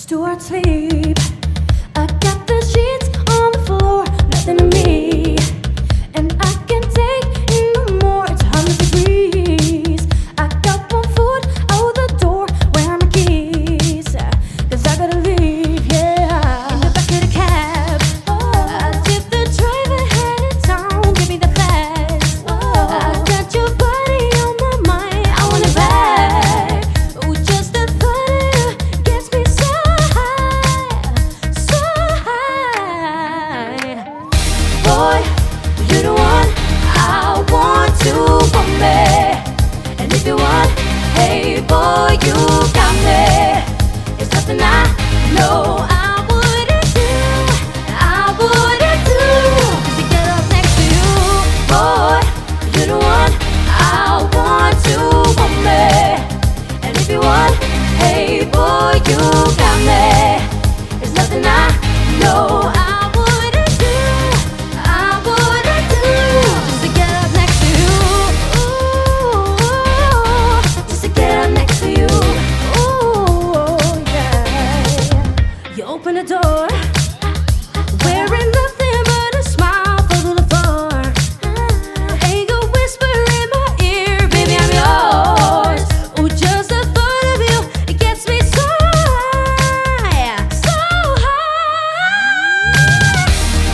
Stuart sleep. I got the sheets on the floor, nothing to me, and I can't take no more. It's 100 degrees. I got 1 foot out the door. Where are my keys? 'Cause I gotta leave, yeah. In the back of the cab, I tip the driver headed town. Give me the flash. I got your body on my mind. I want it back. Oh, just the thought of you gets me so high, so high. Boy, you're the one I want to want me. And if you want, hey boy, you got me. It's something I know I wouldn't do, I wouldn't do, just to get up next to you. Boy, you're the one I want to want me. And if you want, hey boy, you got me. It's nothing I know I wouldn't do, I wouldn't do, just to get up next to you. Ooh, just to get up next to you. Ooh, yeah. You open the door, wearing nothing but a smile through the floor. Ain't gonna whisper in my ear, baby, I'm yours. Oh, just the thought of you, it gets me so high, so high.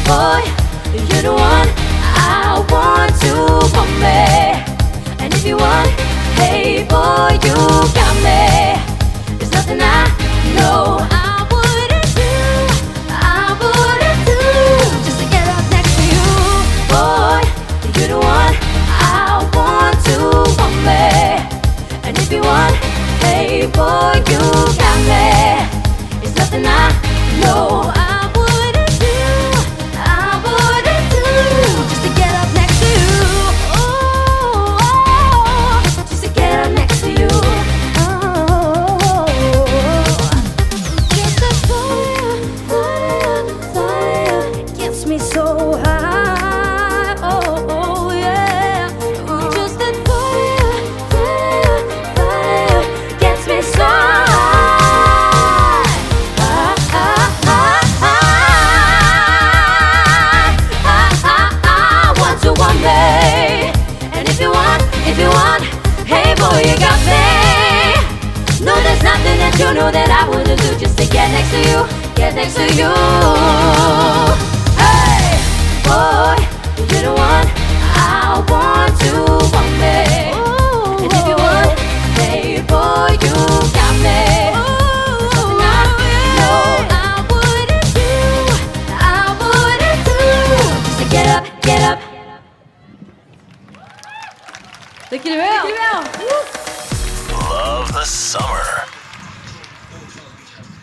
Boy, you're the one I want to want me. And if you want, hey boy, you got me. There's nothing I know I wouldn't do, I wouldn't do, just to get up next to you. Boy, you're the one I want to want me. And if you want, hey boy, you got me. It's nothing I know I wouldn't do, I wouldn't do, just to get up next to you. Oh, just to get up next to you. Oh, just the thought of you gets me so high. Oh, yeah. Just the thought of you gets me so high. I want to want me. And if you want, hey boy, you got me. No, there's nothing that you know that I wouldn't do, just to get next to you, get next to you. Hey, boy, you're the one I want to want me. And if you want, hey boy, you got me. Something I know I wouldn't do, I wouldn't do, just to get up, get up. Dankjewel.